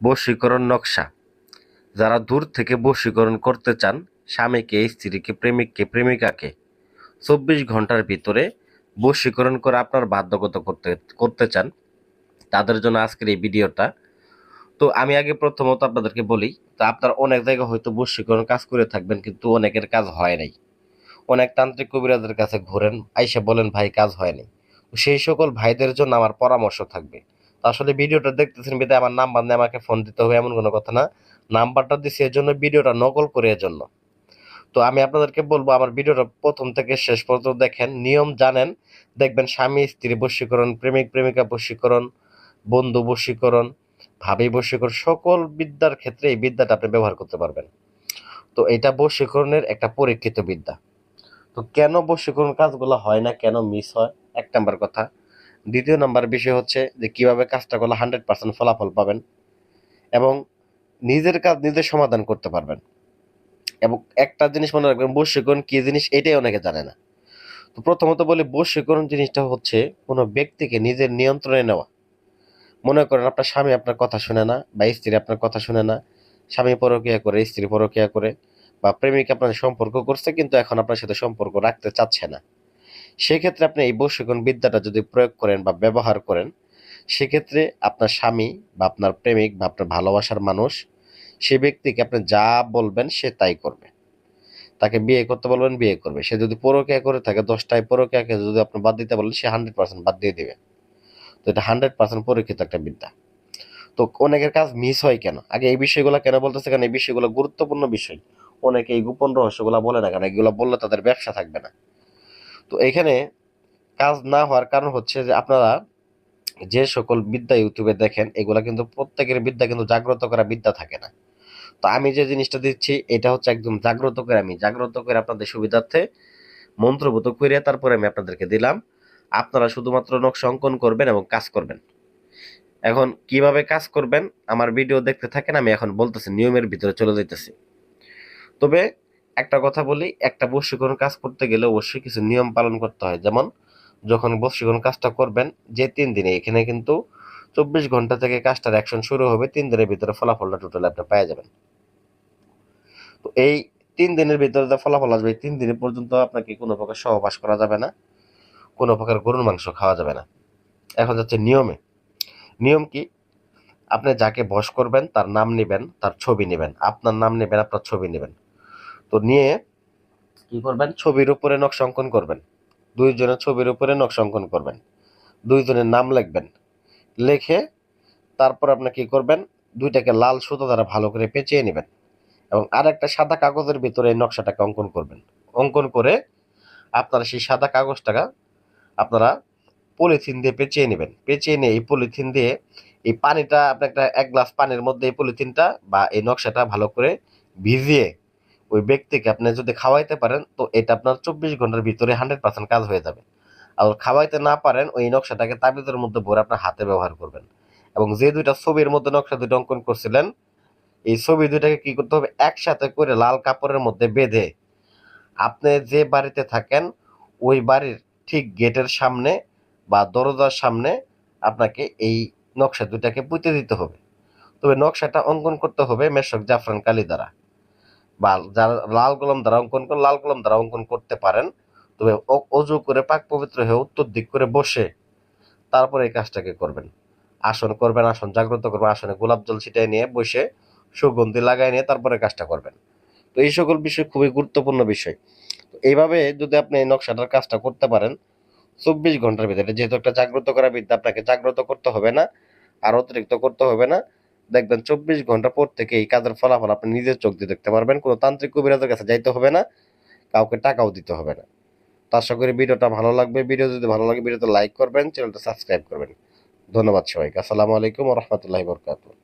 বশীকরণ নকশা। যারা দূর থেকে বশীকরণ করতে চান স্বামীকে, স্ত্রীকে, প্রেমিককে, প্রেমিকাকে 24 ঘন্টার ভিতরে বশীকরণ করে আপনার বাধ্যগত করতে করতে চান, তাদের জন্য আজকের এই ভিডিওটা। তো আমি আগে প্রথমত আপনাদেরকে বলি, তো আপনার অনেক জায়গায় হয়তো বশীকরণ কাজ করে থাকবেন, কিন্তু অনেকের কাজ হয় নাই। অনেক তান্ত্রিক কবিরাজের কাছে ঘোরেন, আইসা বলেন ভাই কাজ হয় নাই। তো সেই সকল ভাইদের জন্য আমার পরামর্শ থাকবে। তো আসলে ভিডিওটা দেখতেছেন বিধায় আমার নাম্বার নিয়ে আমাকে ফোন দিতে হবে এমন কোনো কথা না। নাম্বারটা দিচ্ছি এর জন্য, ভিডিওটা নকল করে এর জন্য। তো আমি আপনাদেরকে বলবো আমার ভিডিওটা প্রথম থেকে শেষ পর্যন্ত দেখেন, নিয়ম জানেন, দেখবেন স্বামী স্ত্রী বশীকরণ, প্রেমিক প্রেমিকা বশীকরণ, বন্ধু বশীকরণ, ভাবি বশীকরণ, সকল বিদ্যার ক্ষেত্রে এই বিদ্যাটা আপনি ব্যবহার করতে পারবেন। তো এটা বশীকরণের একটা পরীক্ষিত বিদ্যা। তো কেন বশীকরণ কাজগুলো হয় না, কেন মিস হয়, এক নাম্বার কথা। দ্বিতীয় নাম্বার বিষয় হচ্ছে যে কিভাবে কাজটা করলে 100% ফলাফল পাবেন এবং নিজের কাজ নিজে সমাধান করতে পারবেন। এবং একটা জিনিস মনে রাখবেন, বশীকরণ কি জিনিস এটাই অনেকে জানে না। তো প্রথমত বলি, বশীকরণ জিনিসটা হচ্ছে কোনো ব্যক্তিকে নিজের নিয়ন্ত্রণে নেওয়া। মনে করেন আপনার স্বামী আপনার কথা শুনে না, বা স্ত্রী আপনার কথা শুনে না, স্বামী পরকীয়া করে, স্ত্রী পরকীয়া করে, বা প্রেমিক আপনার সম্পর্ক করছে কিন্তু এখন আপনার সাথে সম্পর্ক রাখতে চাচ্ছে না। সেক্ষেত্রে আপনি এই বশীকরণ বিদ্যাটা যদি প্রয়োগ করেন বা ব্যবহার করেন, সেক্ষেত্রে আপনার স্বামী বা আপনার প্রেমিক বা আপনার ভালোবাসার মানুষ, সে ব্যক্তিকে আপনি যা বলবেন সে তাই করবে। তাকে বিয়ে করতে বলবেন, বিয়ে করবে। সে যদি পরকীয়া করে থাকে, 10টায় পরকীয়াকে যদি আপনি বাদ দিতে বলেন, সে 100% বাদ দিয়ে দিবে। তো এটা 100% পরীক্ষিত একটা বিদ্যা। তো অনেকের কাজ মিস হয় কেন, আগে এই বিষয়গুলো কেন বলতেছে, কারণ এই বিষয়গুলো গুরুত্বপূর্ণ বিষয়। অনেকে এই গোপন রহস্যগুলো বলে না, কারণ এগুলো বললে তাদের ব্যবসা থাকবে না। তো এখানে কাজ না হওয়ার কারণ হচ্ছে যে আপনারা যে সকল বিদ্যা ইউটিউবে দেখেন, এগুলা কিন্তু প্রত্যেকের বিদ্যা কিন্তু জাগ্রত করা বিদ্যা থাকে না। তো আমি যে জিনিসটা দিচ্ছি এটা হচ্ছে একদম জাগ্রত করে, আমি জাগ্রত করে আপনাদের সুবিধার্থে মন্ত্রভূত করে তারপরে আমি আপনাদেরকে দিলাম। আপনারা শুধুমাত্র নকশা অঙ্কন করবেন এবং কাজ করবেন। এখন কিভাবে কাজ করবেন আমার ভিডিও দেখতে থাকেন, আমি এখন বলতেছি, নিয়মের ভিতরে চলে যাইতেছি। তবে একটা কথা বলি, একটা বশীকরণ কাজ করতে গেলে অবশ্যই কিছু নিয়ম পালন করতে হয়। যেমন যখন বশীকরণ কাজটা করবেন, যে 3 দিনে, এখানে কিন্তু 24 ঘন্টা থেকে কাজটার অ্যাকশন শুরু হবে, 3 দিনের ভিতরে ফলাফলটা টোটাল আপনি পেয়ে যাবেন। তো এই 3 দিনের ভিতরে যে ফলাফল আসবে, এই 3 দিন পর্যন্ত আপনাকে কোনো প্রকার সহবাস করা যাবে না, কোনো প্রকার গরুর মাংস খাওয়া যাবে না। এখন যাচ্ছে নিয়মে। নিয়ম কি, আপনি যাকে বশ করবেন তার নাম নেবেন, তার ছবি নেবেন, আপনার নাম নেবেন, আপনার ছবি নেবেন। তো নিয়ে কি করবেন, ছবির উপরে নকশা অঙ্কন করবেন। 2 জনের ছবির উপরে নকশা অঙ্কন করবেন, 2 জনের নাম লিখবেন। লিখে তারপর আপনি কি করবেন, 2টাকে লাল সুতো দ্বারা ভালো করে পেঁচিয়ে নেবেন এবং আর একটা সাদা কাগজের ভিতরে এই নকশাটাকে অঙ্কন করবেন। অঙ্কন করে আপনারা সেই সাদা কাগজটাকে আপনারা পলিথিন দিয়ে পেঁচিয়ে নেবেন। পেঁচিয়ে নিয়ে এই পলিথিন দিয়ে এই পানিটা, আপনি একটা 1 গ্লাস পানির মধ্যে এই পলিথিনটা বা এই নকশাটা ভালো করে ভিজিয়ে ওই ব্যক্তিকে আপনি যদি খাওয়াইতে পারেন, তো এটা আপনার 24 ঘন্টার ভিতরে 100% কাজ হয়ে যাবে। আর খাওয়াইতে না পারেন, ওই নকশাটাকে তাবিজের মধ্যে ভরে আপনার হাতে ব্যবহার করবেন। এবং যে 2টা ছবির মধ্যে নকশা 2টা অঙ্কন করছিলেন, এই ছবি 2টাকে কি করতে হবে, একসাথে করে লাল কাপড়ের মধ্যে বেঁধে আপনি যে বাড়িতে থাকেন ওই বাড়ির ঠিক গেটের সামনে বা দরজার সামনে আপনাকে এই নকশা 2টাকে পুঁতে দিতে হবে। তবে নকশাটা অঙ্কন করতে হবে মেশক জাফরান কালি দ্বারা, বা যারা লাল কলম দ্বারা অঙ্কন করেন, লাল কলম দ্বারা অঙ্কন করতে পারেন। তবে অজু করে পাক পবিত্র হয়ে উত্তর দিক করে বসে তারপরে এই কাজটাকে করবেন। আসন করবেন, আসন জাগ্রত করবেন, আসনে গোলাপ জল ছিটিয়ে নিয়ে বসে সুগন্ধি লাগাই নিয়ে তারপরে কাজটা করবেন। তো এই সকল বিষয় খুবই গুরুত্বপূর্ণ বিষয়। তো এইভাবে যদি আপনি এই নকশাটার কাজটা করতে পারেন 24 ঘন্টার ভিতরে, যেহেতু একটা জাগ্রত করা বিদ্যা, আপনাকে জাগ্রত করতে হবে না আর অতিরিক্ত করতে হবে না। দেখবেন 24 ঘন্টা পর থেকে এই কাজের ফলাফল আপনি নিজের চোখ দিয়ে দেখতে পারবেন। কোনো তান্ত্রিক কবিরাজের কাছে যাইতে হবে না, কাউকে টাকাও দিতে হবে না। তো আশা করি ভিডিওটা ভালো লাগবে। ভিডিও যদি ভালো লাগে ভিডিওতে লাইক করবেন, চ্যানেলটা সাবস্ক্রাইব করবেন। ধন্যবাদ সবাইকে। আসসালামু আলাইকুম ওয়া রাহমাতুল্লাহি ওয়া বারাকাতুহু।